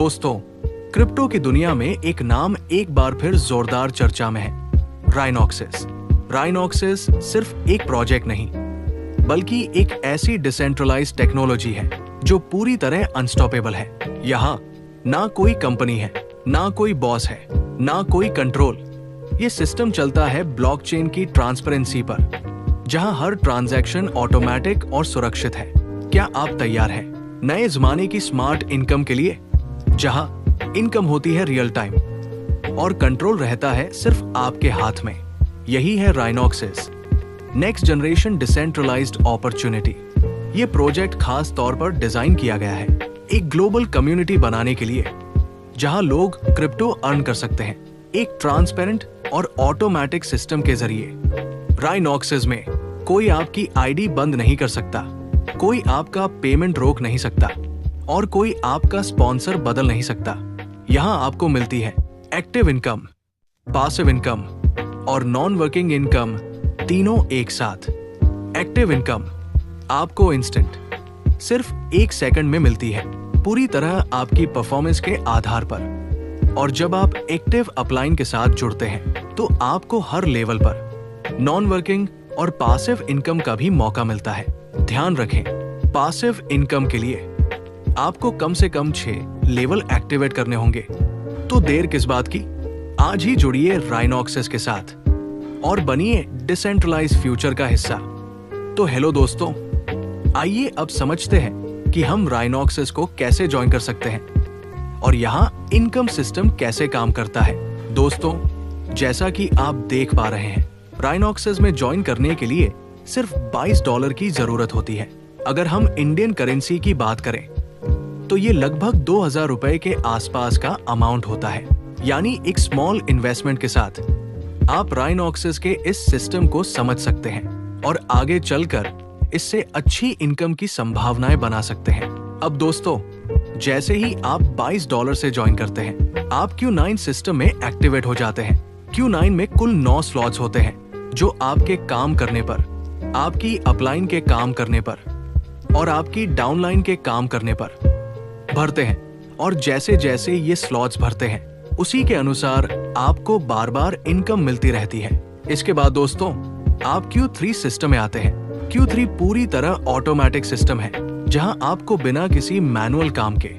दोस्तों, क्रिप्टो की दुनिया में एक नाम एक बार फिर जोरदार चर्चा में है, राइनॉक्सिस। राइनॉक्सिस सिर्फ एक प्रोजेक्ट नहीं, बल्कि एक ऐसी डिसेंट्रलाइज्ड टेक्नोलॉजी है जो पूरी तरह अनस्टॉपेबल है। यहाँ ना कोई कंपनी है, ना कोई बॉस है, ना कोई कंट्रोल। ये सिस्टम चलता है ब्लॉकचेन की ट्रांसपेरेंसी पर, जहाँ हर ट्रांजैक्शन ऑटोमेटिक और सुरक्षित है। क्या आप तैयार हैं नए जमाने की स्मार्ट इनकम के लिए, जहां इनकम होती है रियल टाइम और कंट्रोल रहता है सिर्फ आपके हाथ में? यही है राइनॉक्सिस, नेक्स्ट जनरेशन डिसेंट्रलाइज्ड अपॉर्चुनिटी। ये प्रोजेक्ट खास तौर पर डिजाइन किया गया है एक ग्लोबल कम्युनिटी बनाने के लिए, जहां लोग क्रिप्टो अर्न कर सकते हैं एक ट्रांसपेरेंट और ऑटोमेटिक सिस्टम के जरिए। राइनॉक्सिस में कोई आपकी आईडी बंद नहीं कर सकता, कोई आपका पेमेंट रोक नहीं सकता और कोई आपका स्पॉन्सर बदल नहीं सकता। यहाँ आपको मिलती है एक्टिव इनकम, पासिव इनकम और नॉन वर्किंग इनकम, तीनों एक साथ। एक्टिव इनकम आपको इंस्टेंट सिर्फ 1 सेकंड में मिलती है, पूरी तरह आपकी परफॉर्मेंस के आधार पर। और जब आप एक्टिव अपलाइन के साथ जुड़ते हैं तो आपको हर लेवल पर नॉन वर्किंग और पासिव इनकम का भी मौका मिलता है। ध्यान रखें, पासिव इनकम के लिए आपको कम से कम 6 लेवल एक्टिवेट करने होंगे। तो देर किस बात की, आज ही जुड़िए राइनॉक्सिस के साथ और बनिए डिसेंट्रलाइज्ड फ्यूचर का हिस्सा। तो हेलो दोस्तों, आइए अब समझते हैं कि हम राइनॉक्सिस को कैसे ज्वाइन कर सकते हैं और यहाँ इनकम सिस्टम कैसे काम करता है। दोस्तों, जैसा कि आप देख पा रहे हैं, राइनॉक्सिस में ज्वाइन करने के लिए सिर्फ $22 की जरूरत होती है। अगर हम इंडियन करेंसी की बात करें तो ये लगभग 2000 रुपए के आसपास का अमाउंट होता है। यानी एक स्मॉल इन्वेस्टमेंट के साथ आप राइनॉक्सिस के इस सिस्टम को समझ सकते हैं और आगे चलकर इससे अच्छी इनकम की संभावनाएं बना सकते हैं। अब दोस्तों, जैसे ही आप $22 से ज्वाइन करते हैं, आप Q9 सिस्टम में एक्टिवेट हो जाते हैं। Q9 में कुल 9 स्लॉट्स होते हैं जो आपके काम करने पर, आपकी अपलाइन के काम करने पर और आपकी डाउनलाइन के काम करने पर भरते हैं। और जैसे जैसे ये स्लॉट्स भरते हैं, उसी के अनुसार आपको बार बार इनकम मिलती रहती है। इसके बाद दोस्तों, आप Q3 सिस्टम में आते हैं। Q3 पूरी तरह ऑटोमेटिक सिस्टम है, जहां आपको बिना किसी मैनुअल काम के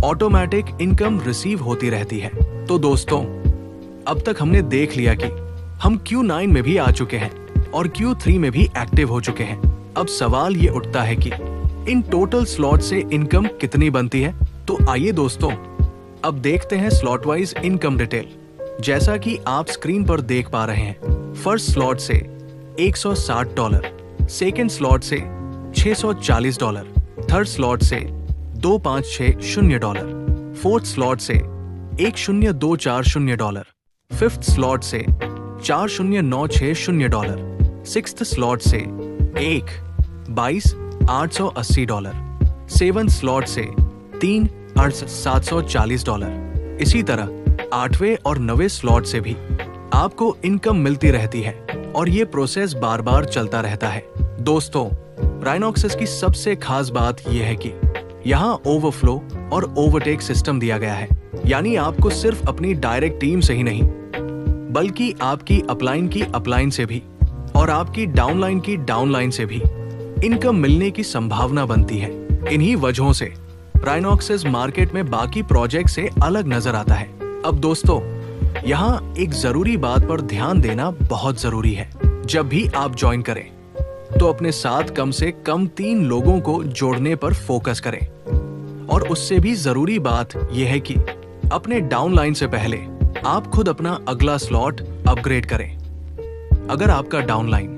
ऑटोमेटिक इनकम रिसीव होती रहती है। तो दोस्तों, अब तक हमने देख लिया कि हम Q9 में भी आ चुके हैं और Q3 में भी एक्टिव हो चुके हैं। अब सवाल ये उठता है कि इन टोटल स्लॉट से इनकम कितनी बनती है। तो आइए दोस्तों, अब देखते हैं स्लॉट वाइज इनकम डिटेल। जैसा कि आप स्क्रीन पर देख पा रहे हैं, फर्स्ट स्लॉट से $160, सेकेंड स्लॉट से $640, थर्ड स्लॉट से $2560, फोर्थ स्लॉट से $10,240, फिफ्थ स्लॉट से $40,960, सिक्स्थ स्लॉट से $22,880, सेवंथ स्लॉट से $3,740। इसी तरह 8वें और 9वें स्लॉट से भी आपको इनकम मिलती रहती है और ये प्रोसेस बार बार चलता रहता है। दोस्तों, राइनॉक्सिस की सबसे खास बात यह है कि यहाँ ओवरफ्लो और ओवरटेक सिस्टम दिया गया है। यानी आपको सिर्फ अपनी डायरेक्ट टीम से ही नहीं, बल्कि आपकी अपलाइन की अपलाइन से भी और आपकी डाउनलाइन की डाउनलाइन से भी इनकम मिलने की संभावना बनती है। इन्हीं वजहों से राइनॉक्सिस मार्केट में बाकी प्रोजेक्ट से अलग नजर आता है। अब दोस्तों, यहाँ एक जरूरी बात पर ध्यान देना बहुत जरूरी है। जब भी आप ज्वाइन करें तो अपने साथ कम से कम 3 लोगों को जोड़ने पर फोकस करें। और उससे भी जरूरी बात यह है कि अपने डाउनलाइन से पहले आप खुद अपना अगला स्लॉट अपग्रेड करें। अगर आपका डाउनलाइन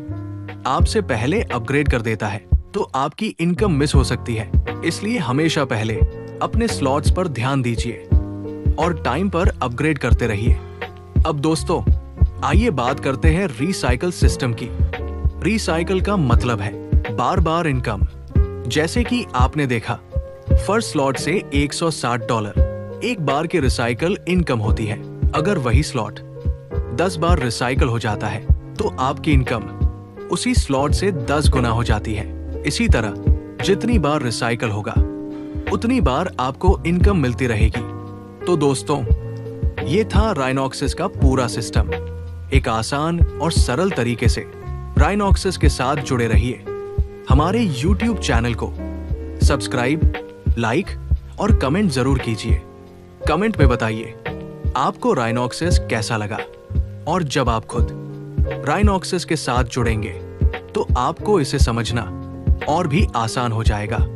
आपसे पहले अपग्रेड कर देता है तो आपकी इनकम मिस हो सकती है। इसलिए हमेशा पहले अपने स्लॉट्स पर ध्यान दीजिए और टाइम पर अपग्रेड करते रहिए। अब दोस्तों, आइए बात करते हैं रिसाइकल सिस्टम की। रिसाइकल का मतलब है बार बार इनकम। जैसे कि आपने देखा, फर्स्ट स्लॉट से $160 एक बार की रिसाइकल इनकम होती है। अगर वही स्लॉट 10 बार रिसाइकल हो जाता है तो आपकी इनकम उसी स्लॉट से 10 गुना हो जाती है। इसी तरह जितनी बार रिसाइकल होगा उतनी बार आपको इनकम मिलती रहेगी। तो दोस्तों, ये था राइनॉक्सिस का पूरा सिस्टम। एक आसान और सरल तरीके से राइनॉक्सिस के साथ जुड़े रहिए। हमारे YouTube चैनल को सब्सक्राइब, लाइक और कमेंट जरूर कीजिए। कमेंट में बताइए आपको राइनॉक्सिस कैसा लगा, और जब आप खुद राइनॉक्सिस के साथ जुड़ेंगे तो आपको इसे समझना और भी आसान हो जाएगा।